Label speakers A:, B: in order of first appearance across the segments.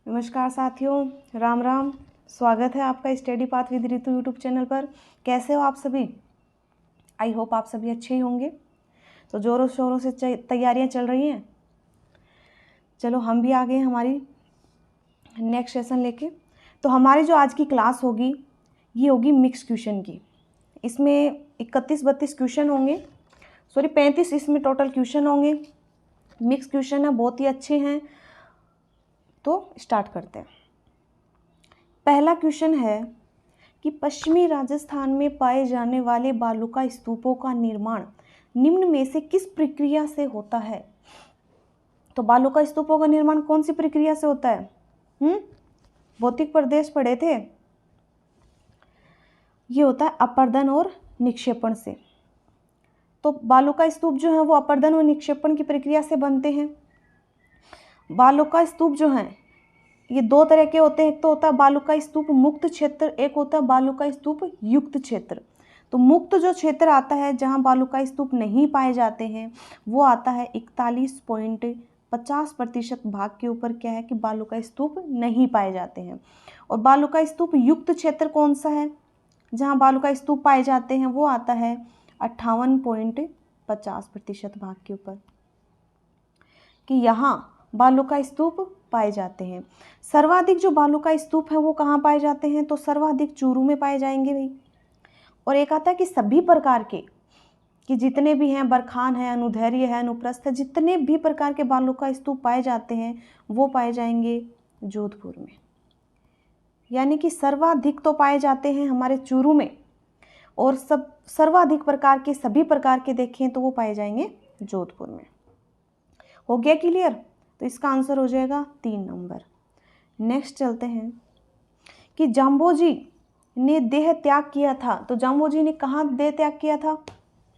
A: नमस्कार साथियों, राम राम। स्वागत है आपका study path with Ritu YouTube channel पर। कैसे हो आप सभी? आई होप आप सभी अच्छे ही होंगे। तो ज़ोरों शोरों से तैयारियां चल रही हैं। चलो हम भी आ गए हमारी नेक्स्ट सेशन लेके। तो हमारी जो आज की क्लास होगी ये होगी मिक्स क्वेश्चन की। इसमें 31-32 क्वेश्चन होंगे, 35 इसमें टोटल क्वेश्चन होंगे। मिक्स क्वेश्चन है, बहुत ही अच्छे हैं। तो स्टार्ट करते हैं। पहला क्वेश्चन है कि पश्चिमी राजस्थान में पाए जाने वाले बालुका स्तूपों का निर्माण निम्न में से किस प्रक्रिया से होता है? तो बालुका स्तूपों का निर्माण कौन सी प्रक्रिया से होता है? भौतिक प्रदेश पढ़े थे। ये होता है अपर्दन और निक्षेपण से। तो बालुका स्तूप जो है वो अपर्दन और निक्षेपण की प्रक्रिया से बनते हैं। बालुका स्तूप जो हैं ये दो तरह के होते हैं। एक तो होता है बालुका स्तूप मुक्त क्षेत्र, एक होता है बालुका स्तूप युक्त क्षेत्र। तो मुक्त जो क्षेत्र आता है जहां बालुका स्तूप नहीं पाए जाते हैं वो आता है 41.50% भाग के ऊपर क्या है कि बालुका स्तूप नहीं पाए जाते हैं। और बालुका स्तूप युक्त क्षेत्र कौन सा है जहां बालुका स्तूप पाए जाते हैं वो आता है 58.50% भाग के ऊपर, कि यहाँ बालुका स्तूप पाए जाते हैं। सर्वाधिक जो बालुका स्तूप है वो कहाँ पाए जाते हैं? तो सर्वाधिक चूरू में पाए जाएंगे भाई। और एक आता है कि सभी प्रकार के, कि जितने भी हैं, बरखान है, अनुधैर्य है, अनुप्रस्थ है, जितने भी प्रकार के बालुका स्तूप पाए जाते हैं वो पाए जाएंगे जोधपुर में। यानी कि सर्वाधिक तो पाए जाते हैं हमारे चूरू में, और सब सर्वाधिक प्रकार के, सभी प्रकार के देखें तो वो पाए जाएंगे जोधपुर में। हो गया क्लियर? तो इसका आंसर हो जाएगा 3 नंबर। नेक्स्ट चलते हैं कि जाम्बोजी ने देह त्याग किया था। तो जाम्बोजी ने कहाँ देह त्याग किया था?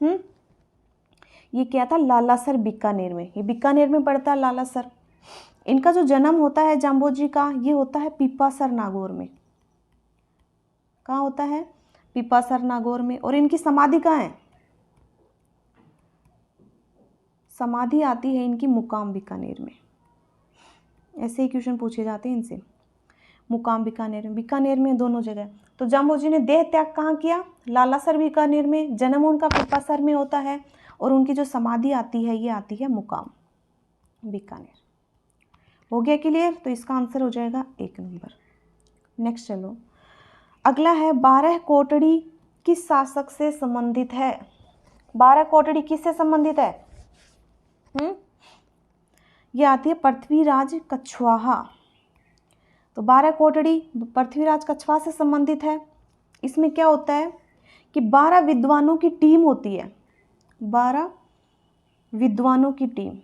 A: ये क्या था? लालासर बीकानेर में। ये बीकानेर में पड़ता है लालासर। इनका जो जन्म होता है जाम्बोजी का ये होता है पीपासर नागौर में। कहाँ होता है? पीपासर नागौर में। और इनकी समाधि कहाँ है? समाधि आती है इनकी मुकाम बीकानेर में। ऐसे ही क्वेश्चन पूछे जाते हैं इनसे। मुकाम बीकानेर में, बीकानेर में, दोनों जगह। तो जाम्बोजी ने देह त्याग कहाँ किया? लालासर बीकानेर में। जन्म उनका पीपासर में होता है और उनकी जो समाधि आती है ये आती है मुकाम बीकानेर। हो गया क्लियर? तो इसका आंसर हो जाएगा 1 नंबर। नेक्स्ट चलो, अगला है 12 कोटड़ी किस शासक से संबंधित है? 12 कोटड़ी किससे संबंधित है? ये आती है पृथ्वीराज कछवाहा। तो 12 कोटड़ी पृथ्वीराज कछवाहा से संबंधित है। इसमें क्या होता है कि 12 विद्वानों की टीम होती है। 12 विद्वानों की टीम,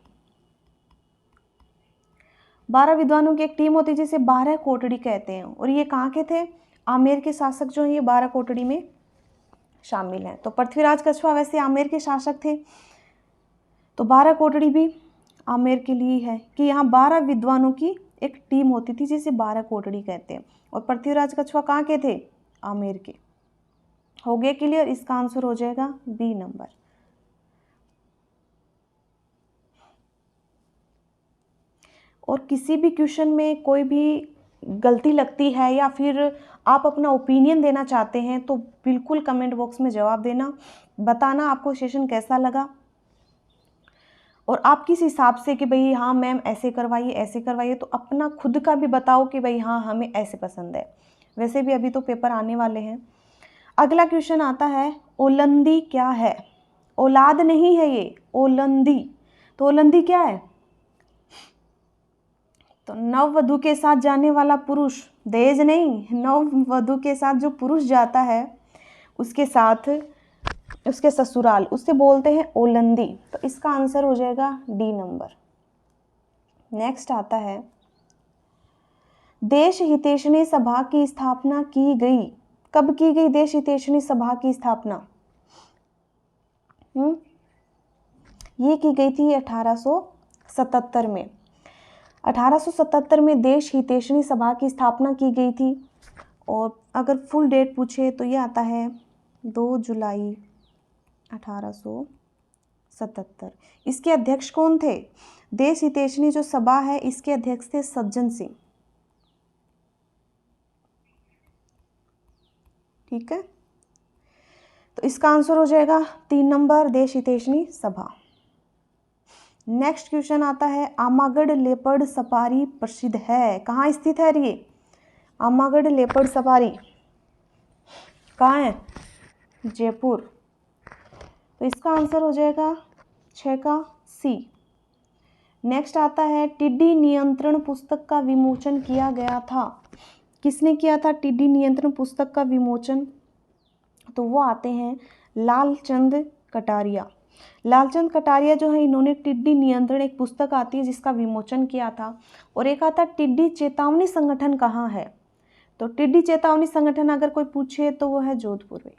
A: 12 विद्वानों की एक टीम होती है जिसे 12 कोटड़ी कहते हैं। और ये कहाँ के थे? आमेर के शासक जो हैं ये 12 कोटड़ी में शामिल हैं। तो पृथ्वीराज कछवाहा वैसे आमेर के शासक थे, तो 12 कोटड़ी भी आमेर के लिए है कि यहाँ 12 विद्वानों की एक टीम होती थी जिसे 12 कोटड़ी कहते हैं। और पृथ्वीराज कछवाहा कहाँ के थे? आमेर के। हो गया क्लियर? इसका आंसर हो जाएगा बी नंबर। और किसी भी क्वेश्चन में कोई भी गलती लगती है या फिर आप अपना ओपिनियन देना चाहते हैं तो बिल्कुल कमेंट बॉक्स में जवाब देना, बताना आपको सेशन कैसा लगा और आप किस हिसाब से कि भाई हाँ मैम ऐसे करवाइए, ऐसे करवाइए। तो अपना खुद का भी बताओ कि भाई हाँ हमें ऐसे पसंद है। वैसे भी अभी तो पेपर आने वाले हैं। अगला क्वेश्चन आता है, ओलंदी क्या है? औलाद नहीं है ये, ओलंदी। तो ओलंदी क्या है? तो नववधु के साथ जाने वाला पुरुष, दहेज नहीं, नववधु के साथ जो पुरुष जाता है उसके साथ उसके ससुराल, उससे बोलते हैं ओलंदी। तो इसका आंसर हो जाएगा डी नंबर। नेक्स्ट आता है, देश हितैषणी सभा की स्थापना की गई। कब की गई देश हितैषणी सभा की स्थापना? ये की गई थी 1877 में। 1877 में देश हितैषणी सभा की स्थापना की गई थी। और अगर फुल डेट पूछे तो ये आता है 2 जुलाई 1877। इसके अध्यक्ष कौन थे? देश हितैषणी जो सभा है इसके अध्यक्ष थे सज्जन सिंह। ठीक है, तो इसका आंसर हो जाएगा 3 नंबर देश हितैषणी सभा। नेक्स्ट क्वेश्चन आता है, आमागढ़ लेपर्ड सफारी प्रसिद्ध है, कहाँ स्थित है ये? आमागढ़ लेपर्ड सफारी कहाँ है? जयपुर। तो इसका आंसर हो जाएगा 6 का सी। नेक्स्ट आता है, टिड्डी नियंत्रण पुस्तक का विमोचन किया गया था, किसने किया था टिड्डी नियंत्रण पुस्तक का विमोचन? तो वो आते हैं लालचंद कटारिया। लालचंद कटारिया जो है, इन्होंने टिड्डी नियंत्रण, एक पुस्तक आती है जिसका विमोचन किया था। और एक आता टिड्डी चेतावनी संगठन कहाँ है? तो टिड्डी चेतावनी संगठन अगर कोई पूछे तो वो है जोधपुर में।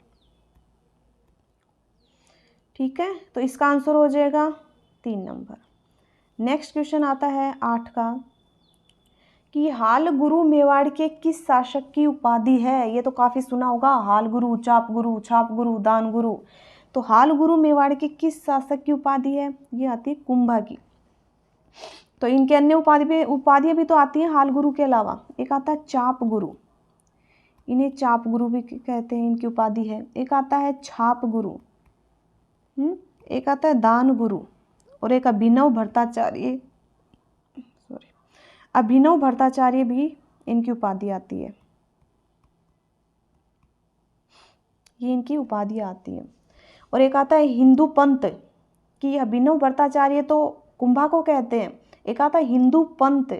A: ठीक है, तो इसका आंसर हो जाएगा 3 नंबर। नेक्स्ट क्वेश्चन आता है 8 का, कि हाल गुरु मेवाड़ के किस शासक की उपाधि है? ये तो काफी सुना होगा, हाल गुरु, चाप गुरु, छाप गुरु, दान गुरु। तो हाल गुरु मेवाड़ के किस शासक की उपाधि है? ये आती है कुंभा की। तो इनके अन्य उपाधियां भी तो आती हैं हाल गुरु के अलावा। एक आता है चाप गुरु, इन्हें चाप गुरु भी कहते हैं, इनकी उपाधि है। एक आता है छाप गुरु, एक आता है दान गुरु, और एक अभिनव भट्टाचार्य, अभिनव भट्टाचार्य भी इनकी उपाधि आती है, ये इनकी उपाधि आती है। और एक आता है हिंदू पंत, कि अभिनव भट्टाचार्य तो कुंभा को कहते हैं, एक आता है हिंदू पंत,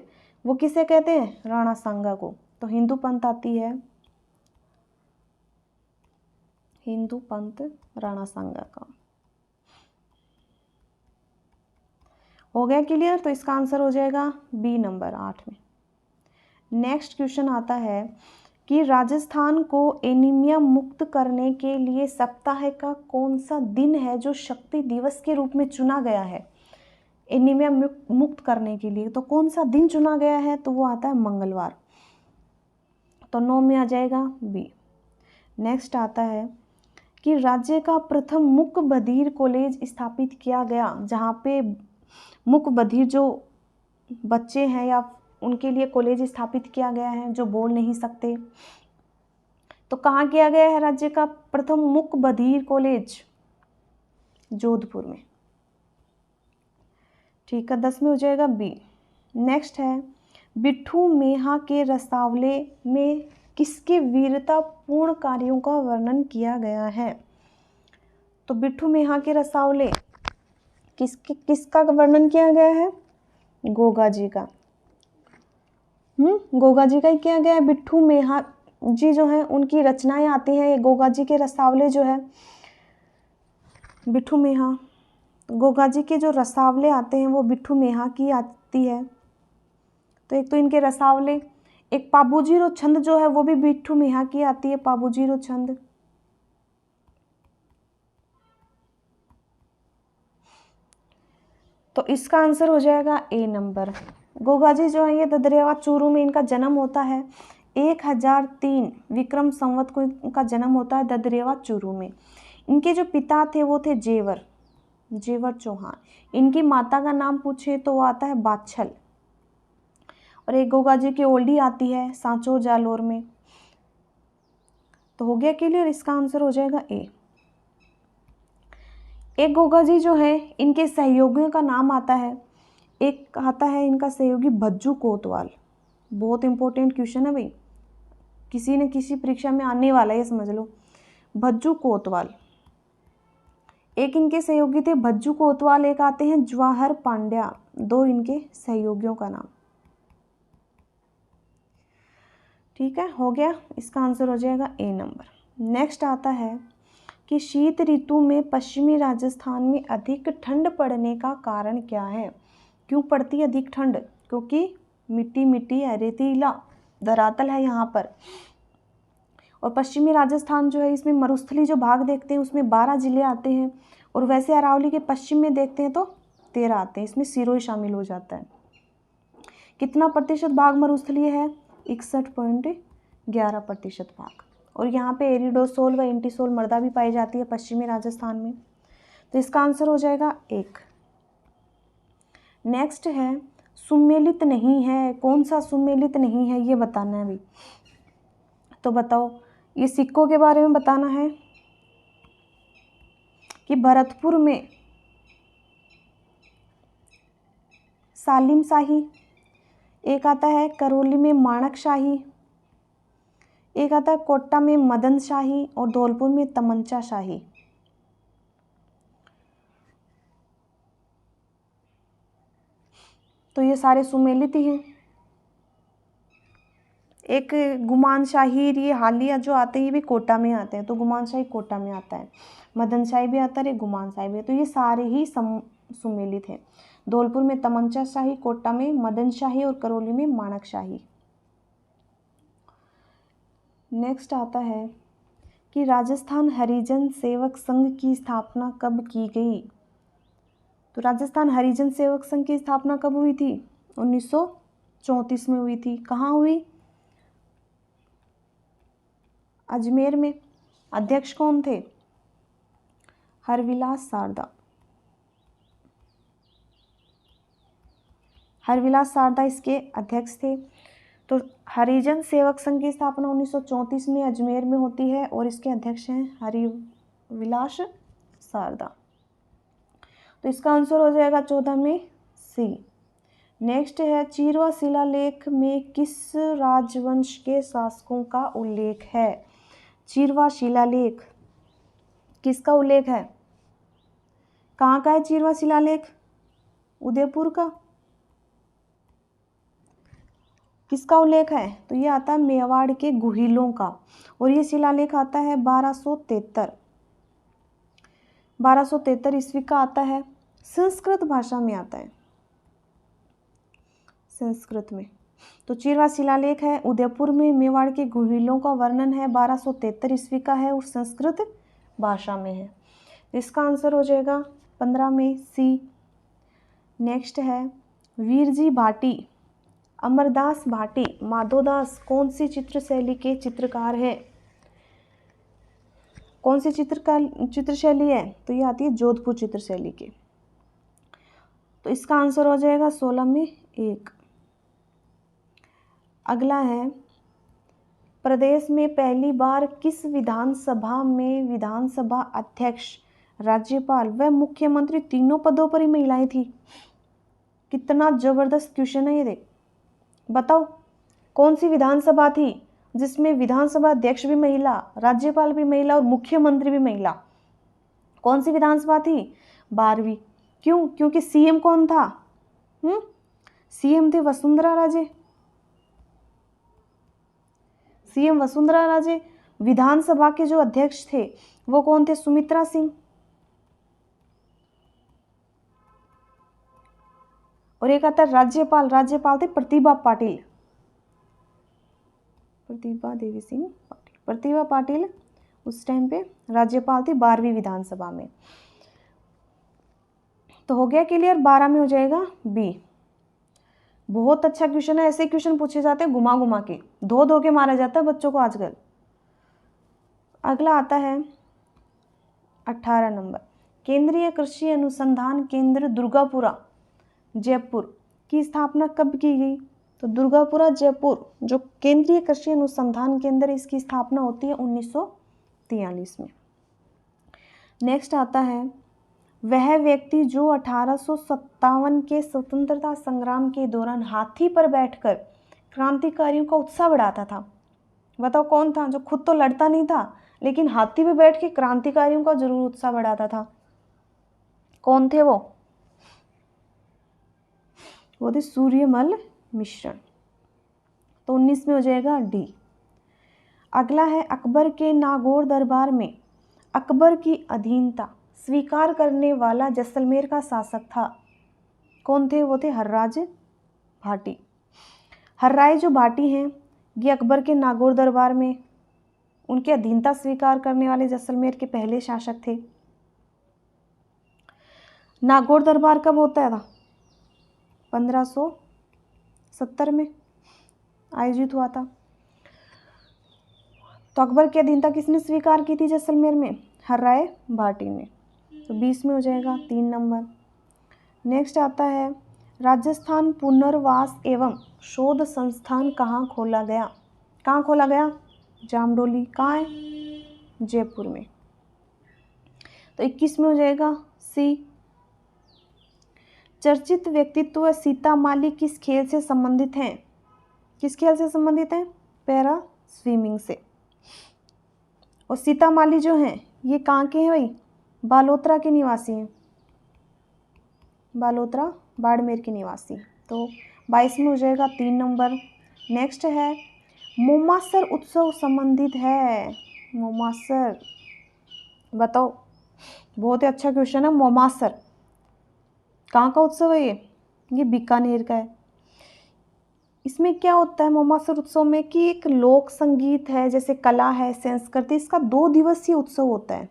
A: वो किसे कहते हैं? राणा सांगा को। तो हिंदू पंत आती है, हिंदू पंत राणा सांगा का। हो गया क्लियर? तो इसका आंसर हो जाएगा बी नंबर 8 में। नेक्स्ट क्वेश्चन आता है, कि राजस्थान को एनीमिया मुक्त करने के लिए सप्ताह का कौन सा दिन है जो शक्ति दिवस के रूप में चुना गया है? एनीमिया मुक्त करने के लिए तो कौन सा दिन चुना गया है? तो वो आता है मंगलवार। तो 9 में आ जाएगा बी। नेक्स्ट आता है, कि राज्य का प्रथम मूक बधिर कॉलेज स्थापित किया गया, जहाँ पे मूक बधिर जो बच्चे हैं या उनके लिए कॉलेज स्थापित किया गया है जो बोल नहीं सकते। तो कहाँ किया गया है राज्य का प्रथम मूक बधिर कॉलेज? जोधपुर में। ठीक है, 10 में हो जाएगा बी। नेक्स्ट है, बिट्ठू मेहा के रसावले में किसके वीरतापूर्ण कार्यों का वर्णन किया गया है? तो बिट्ठू मेहा के रसावले किसका वर्णन किया गया है? गोगा जी का। गोगा जी का ही किया गया है। बिट्ठू मेहा जी जो है उनकी रचनाएं आती हैं, ये गोगा जी के रसावले जो है, बिट्ठू मेहा, गोगा जी के जो रसावले आते हैं वो बिट्ठू मेहा की आती है। तो एक तो इनके रसावले, एक पाबूजी छंद जो है वो भी बिट्ठू मेहा की आती है, पाबूजी छंद। तो इसका आंसर हो जाएगा ए नंबर। गोगा जी जो है ये ददरेवा चूरू में इनका जन्म होता है। 1003 विक्रम संवत को इनका जन्म होता है ददरेवा चूरू में। इनके जो पिता थे वो थे जेवर चौहान। इनकी माता का नाम पूछे तो वो आता है बाछल। और एक गोगा जी की ओल्डी आती है सांचौर जालोर में। तो हो गया क्लियर? इसका आंसर हो जाएगा ए। एक गोगा जी जो है इनके सहयोगियों का नाम आता है, एक आता है इनका सहयोगी भज्जू कोतवाल। बहुत इंपॉर्टेंट क्वेश्चन है भाई, किसी न किसी परीक्षा में आने वाला है, ये समझ लो। भज्जू कोतवाल, एक इनके सहयोगी थे भज्जू कोतवाल, एक आते हैं जवाहर पांड्या, 2 इनके सहयोगियों का नाम। ठीक है, हो गया। इसका आंसर हो जाएगा ए नंबर। नेक्स्ट आता है कि शीत ऋतु में पश्चिमी राजस्थान में अधिक ठंड पड़ने का कारण क्या है? क्यों पड़ती है अधिक ठंड? क्योंकि मिट्टी है, रेतीला धरातल है यहाँ पर। और पश्चिमी राजस्थान जो है इसमें मरुस्थली जो भाग देखते हैं उसमें 12 जिले आते हैं, और वैसे अरावली के पश्चिम में देखते हैं तो 13 आते हैं, इसमें सिरोही शामिल हो जाता है। कितना प्रतिशत भाग मरुस्थलीय है? 61.11% भाग। और यहाँ पे एरिडोसोल व एंटीसोल मृदा भी पाई जाती है पश्चिमी राजस्थान में। तो इसका आंसर हो जाएगा 1। नेक्स्ट है सुमेलित नहीं है, कौन सा सुमेलित नहीं है ये बताना है भाई। तो बताओ, ये सिक्कों के बारे में बताना है कि भरतपुर में सालिम शाही, एक आता है करौली में माणक शाही, एक आता है कोटा में मदन शाही और धौलपुर में तमंचा शाही। तो ये सारे सुमेलित ही हैं। एक गुमान शाही, ये हालिया जो आते हैं ये भी कोटा में आते हैं, तो गुमान शाही कोटा में आता है, मदन शाही भी आता है, गुमान शाही भी है, तो ये सारे ही सुमेलित हैं। धौलपुर में तमंचा शाही, कोटा में मदन शाही और करौली में माणक शाही। नेक्स्ट आता है कि राजस्थान हरिजन सेवक संघ की स्थापना कब की गई। तो राजस्थान हरिजन सेवक संघ की स्थापना कब हुई थी? 1934 में हुई थी। कहाँ हुई? अजमेर में। अध्यक्ष कौन थे? हरविलास सारदा। हरविलास सारदा इसके अध्यक्ष थे। तो हरिजन सेवक संघ की स्थापना 1934 में अजमेर में होती है और इसके अध्यक्ष हैं हरिविलास सारदा। तो इसका आंसर हो जाएगा 14 में सी। नेक्स्ट है चीरवा शिलालेख में किस राजवंश के शासकों का उल्लेख है? चीरवा शिलालेख किसका उल्लेख है? कहाँ का है चीरवा शिलालेख? उदयपुर का। किसका उल्लेख है? तो ये आता है मेवाड़ के गुहिलों का, और ये शिलालेख आता है 1273 ईस्वी का आता है। संस्कृत भाषा में आता है, संस्कृत में। तो चीरवा शिलालेख है उदयपुर में, मेवाड़ के गुहिलों का वर्णन है, 1273 ईस्वी का है और संस्कृत भाषा में है। इसका आंसर हो जाएगा 15 में सी। नेक्स्ट है वीरजी भाटी, अमरदास भाटी, माधोदास कौन सी चित्र शैली के चित्रकार है? कौन सी चित्र शैली है? तो ये आती है जोधपुर चित्र शैली के। तो इसका आंसर हो जाएगा 16 में 1। अगला है प्रदेश में पहली बार किस विधानसभा में विधानसभा अध्यक्ष, राज्यपाल व मुख्यमंत्री तीनों पदों पर ही महिलाएं थी? कितना जबरदस्त क्वेश्चन है ये। देख बताओ कौन सी विधानसभा थी जिसमें विधानसभा अध्यक्ष भी महिला, राज्यपाल भी महिला और मुख्यमंत्री भी महिला? कौन सी विधानसभा थी? 12वीं। क्यों? क्योंकि सीएम कौन था? सीएम थे वसुंधरा राजे। सीएम वसुंधरा राजे। विधानसभा के जो अध्यक्ष थे वो कौन थे? सुमित्रा सिंह। और एक आता है राज्यपाल, राज्यपाल थे प्रतिभा पाटिल, प्रतिभा देवी सिंह पाटिल। प्रतिभा पाटिल उस टाइम पे राज्यपाल थी 12वीं विधानसभा में। तो हो गया क्लियर, 12 में हो जाएगा बी। बहुत अच्छा क्वेश्चन है, ऐसे क्वेश्चन पूछे जाते हैं घुमा घुमा के, धो के मारा जाता है बच्चों को आजकल। अगला आता है 18 नंबर, केंद्रीय कृषि अनुसंधान केंद्र दुर्गापुरा जयपुर की स्थापना कब की गई? तो दुर्गापुरा जयपुर जो केंद्रीय कृषि अनुसंधान केंद्र, इसकी स्थापना होती है 1943 में। नेक्स्ट आता है वह व्यक्ति जो 1857 के स्वतंत्रता संग्राम के दौरान हाथी पर बैठकर क्रांतिकारियों का उत्साह बढ़ाता था। बताओ कौन था? जो खुद तो लड़ता नहीं था लेकिन हाथी पर बैठ के क्रांतिकारियों का जरूर उत्साह बढ़ाता था। कौन थे वो? वो थे सूर्यमल मिश्र। तो 19 में हो जाएगा डी। अगला है अकबर के नागौर दरबार में अकबर की अधीनता स्वीकार करने वाला जैसलमेर का शासक था। कौन थे? वो थे हर्राज भाटी। हर्राय जो भाटी हैं ये अकबर के नागौर दरबार में उनकी अधीनता स्वीकार करने वाले जैसलमेर के पहले शासक थे। नागौर दरबार कब होता था? 1570 में आयोजित हुआ था। तो अकबर की अधीनता किसने स्वीकार की थी जैसलमेर में? हर्राय भाटी ने। तो 20 में हो जाएगा 3 नंबर। नेक्स्ट आता है राजस्थान पुनर्वास एवं शोध संस्थान कहाँ खोला गया? कहाँ खोला गया? जामडोली कहाँ है? जयपुर में। तो 21 में हो जाएगा सी। चर्चित व्यक्तित्व सीता माली किस खेल से संबंधित हैं? किस खेल से संबंधित हैं? पैरा स्विमिंग से। और सीता माली जो हैं ये कहाँ के हैं भाई? बालोतरा के निवासी हैं, बालोतरा बाड़मेर के निवासी। तो 22 में हो जाएगा 3 नंबर। नेक्स्ट है मोमासर उत्सव संबंधित है। मोमासर बताओ, बहुत ही अच्छा क्वेश्चन है। मोमासर कहाँ का उत्सव है? ये बीकानेर का है। इसमें क्या होता है मोमासर उत्सव में कि एक लोक संगीत है, जैसे कला है, संस्कृति, इसका 2 दिवसीय उत्सव होता है।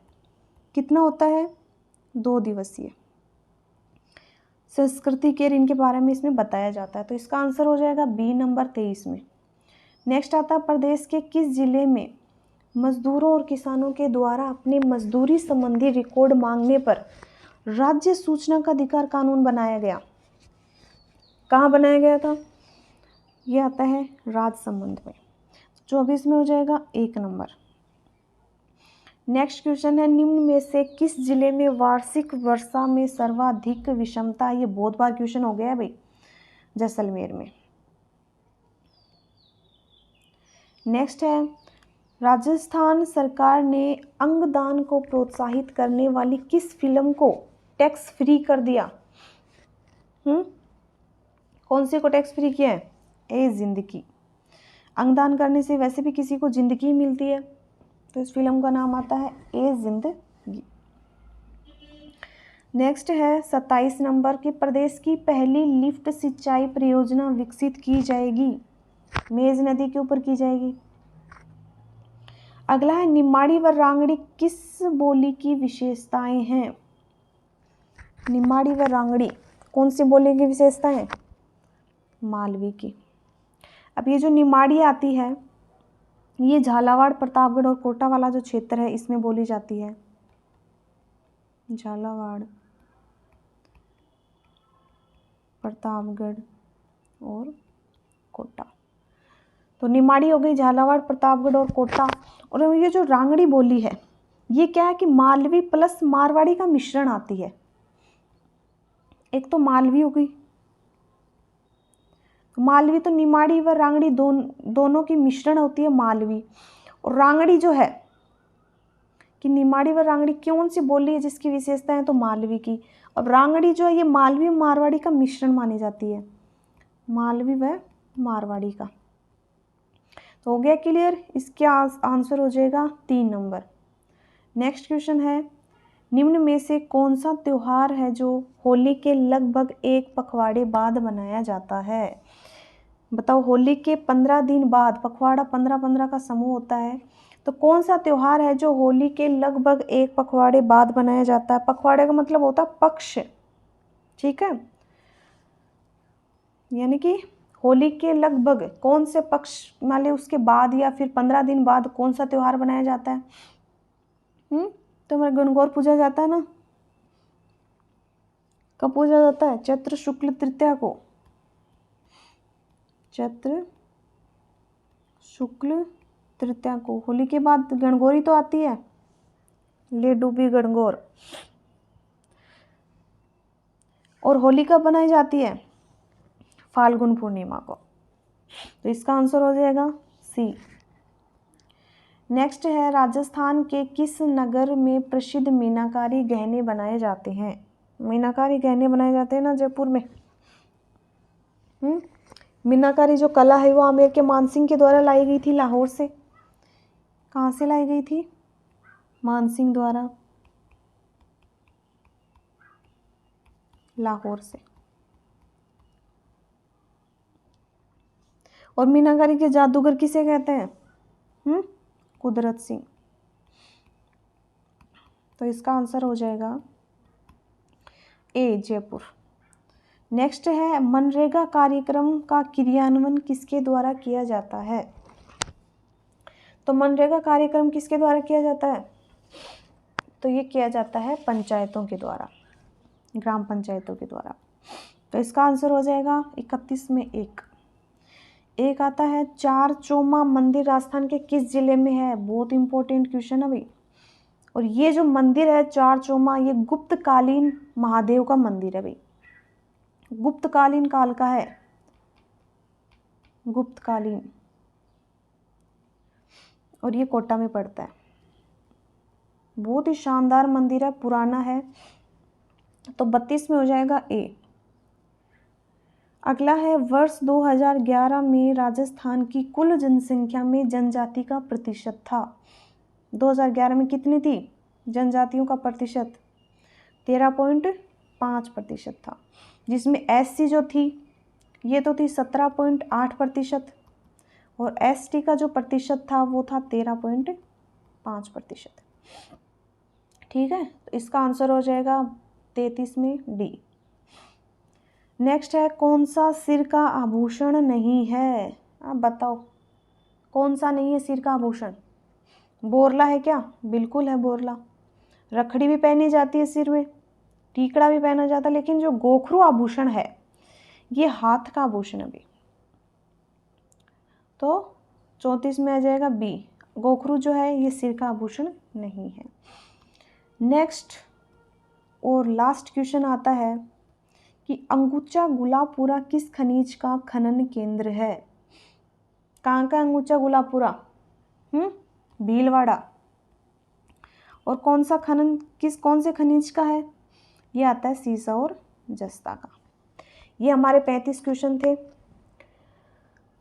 A: कितना होता है? 2 दिवसीय। संस्कृति के इनके बारे में इसमें बताया जाता है। तो इसका आंसर हो जाएगा बी नंबर 23 में। नेक्स्ट आता है प्रदेश के किस जिले में मजदूरों और किसानों के द्वारा अपने मजदूरी संबंधी रिकॉर्ड मांगने पर राज्य सूचना का अधिकार कानून बनाया गया? कहाँ बनाया गया था? ये आता है राजसमंद में। 24 में हो जाएगा 1 नंबर। नेक्स्ट क्वेश्चन है निम्न में से किस जिले में वार्षिक वर्षा में सर्वाधिक विषमता? ये बहुत बार क्वेश्चन हो गया है भाई। जैसलमेर में। नेक्स्ट है राजस्थान सरकार ने अंगदान को प्रोत्साहित करने वाली किस फिल्म को टैक्स फ्री कर दिया? कौन सी को टैक्स फ्री किया है? ए जिंदगी। अंगदान करने से वैसे भी किसी को जिंदगी मिलती है, तो इस फिल्म का नाम आता है ए जिंदगी। नेक्स्ट है 27 नंबर की प्रदेश की पहली लिफ्ट सिंचाई परियोजना विकसित की जाएगी? मेज नदी के ऊपर की जाएगी। अगला है निमाड़ी व रांगड़ी किस बोली की विशेषताएं हैं? निमाड़ी व रांगड़ी कौन सी बोली की विशेषताएं? मालवी की। अब ये जो निमाड़ी आती है ये झालावाड़, प्रतापगढ़ और कोटा वाला जो क्षेत्र है इसमें बोली जाती है। झालावाड़, प्रतापगढ़ और कोटा। तो निमाड़ी हो गई झालावाड़, प्रतापगढ़ और कोटा। और ये जो रांगड़ी बोली है ये क्या है कि मालवी प्लस मारवाड़ी का मिश्रण आती है। एक तो मालवी हो गई, मालवी तो निमाड़ी व रांगड़ी दोनों की मिश्रण होती है मालवी। और रांगड़ी जो है कि निमाड़ी व रांगड़ी कौन सी बोली है जिसकी विशेषता है? तो मालवी की। और रांगड़ी जो है ये मालवी और मारवाड़ी का मिश्रण मानी जाती है, मालवी व मारवाड़ी का। तो हो गया क्लियर। इसके आंसर हो जाएगा 3 नंबर। नेक्स्ट क्वेश्चन है निम्न में से कौन सा त्योहार है जो होली के लगभग 1 पखवाड़े बाद मनाया जाता है? बताओ, होली के 15 दिन बाद, पखवाड़ा 15-15 का समूह होता है, तो कौन सा त्योहार है जो होली के लगभग 1 पखवाड़े बाद मनाया जाता है? पखवाड़े का मतलब होता है पक्ष, ठीक है, यानी कि होली के लगभग कौन से पक्ष वाले उसके बाद या फिर 15 दिन बाद कौन सा त्योहार बनाया जाता है? तो हमारे गणगौर पूजा जाता है ना, कब पूजा जाता है? चैत्र शुक्ल तृतीया को। चैत्र शुक्ल तृतीया को। होली के बाद गणगौरी तो आती है, ले डूबी गणगौर। और होली कब बनाई जाती है? फाल्गुन पूर्णिमा को। तो इसका आंसर हो जाएगा सी। नेक्स्ट है राजस्थान के किस नगर में प्रसिद्ध मीनाकारी गहने बनाए जाते हैं? मीनाकारी गहने बनाए जाते हैं ना जयपुर में। मीनाकारी जो कला है वो आमेर के मानसिंह के द्वारा लाई गई थी लाहौर से। कहाँ से लाई गई थी? मानसिंह द्वारा, लाहौर से। और मीनाकारी के जादूगर किसे कहते हैं? कुदरत सिंह। तो इसका आंसर हो जाएगा ए जयपुर। नेक्स्ट है मनरेगा कार्यक्रम का क्रियान्वयन किसके द्वारा किया जाता है? तो मनरेगा कार्यक्रम किसके द्वारा किया जाता है? तो ये किया जाता है पंचायतों के द्वारा, ग्राम पंचायतों के द्वारा। तो इसका आंसर हो जाएगा 31 में 1। एक आता है चारचोमा मंदिर राजस्थान के किस जिले में है? बहुत इंपॉर्टेंट क्वेश्चन है भाई। और ये जो मंदिर है चारचोमा, ये गुप्तकालीन महादेव का मंदिर है भाई, गुप्तकालीन काल का है, गुप्तकालीन, और ये कोटा में पड़ता है। बहुत ही शानदार मंदिर है, पुराना है। तो 32 में हो जाएगा ए। अगला है वर्ष 2011 में राजस्थान की कुल जनसंख्या में जनजाति का प्रतिशत था। 2011 में कितनी थी जनजातियों का प्रतिशत? 13.5% था, जिसमें एससी जो थी ये तो थी 17.8% और एसटी का जो प्रतिशत था वो था 13.5%। ठीक है, तो इसका आंसर हो जाएगा 33 में डी। नेक्स्ट है कौन सा सिर का आभूषण नहीं है? आप बताओ कौन सा नहीं है सिर का आभूषण? बोरला है क्या? बिल्कुल है बोरला। रखड़ी भी पहनी जाती है सिर में, टीकड़ा भी पहना जाता है, लेकिन जो गोखरू आभूषण है ये हाथ का आभूषण है भी। तो 34 में आ जाएगा बी, गोखरू जो है ये सिर का आभूषण नहीं है। नेक्स्ट और लास्ट क्वेश्चन आता है कि अंगुचा गुलापुरा किस खनिज का खनन केंद्र है? कहाँ का अंगुचा गुलापुरा? भीलवाड़ा। और कौन सा खनन कौन से खनिज का है? ये आता है सीसा और जस्ता का। ये हमारे 35 क्वेश्चन थे।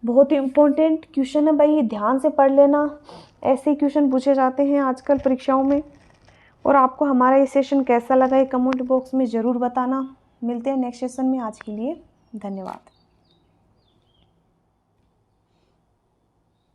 A: बहुत ही इम्पोर्टेंट क्वेश्चन है भाई, ध्यान से पढ़ लेना। ऐसे ही क्वेश्चन पूछे जाते हैं आजकल परीक्षाओं में। और आपको हमारा ये सेशन कैसा लगा ये कमेंट बॉक्स में ज़रूर बताना। मिलते हैं नेक्स्ट सेशन में। आज के लिए धन्यवाद।